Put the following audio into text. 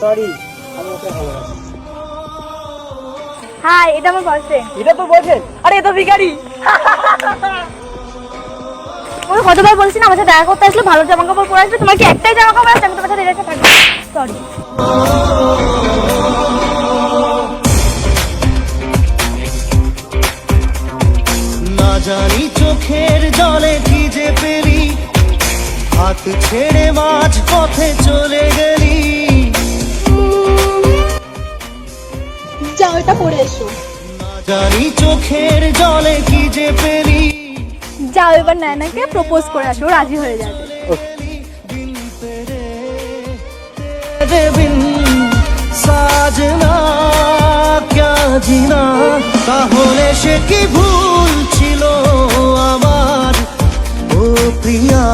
Sorry, আমি ওকে ভালোবাসি। High, এটা আমার বয়ফ্রেন্ড। এটা তো বলছেন, আরে এটা ভিখারি। ওই কতবার বলছি না আমার সাথে দেখা করতে আসলে ভালো জামা কাপড় পরে আসবে, তোমার কি একটাই জামা কাপড় আছে আমি তোমার সাথে রেখে থাকবো? সরি। না জানি চোখের জলে কি যে পেলি, হাত ছেড়ে মাঝ পথে চলে গেলি। যাও এটা পরে এসো। না জানি চোখের জলে কি যে পেলি, যাও এবার নায়নাকে প্রপোজ করে আসো, ও রাজি হয়ে যাবে। বিন সাজনা ক্যা জিনা, তাহলে সে কি ভুল ছিল আমার ও প্রিয়া।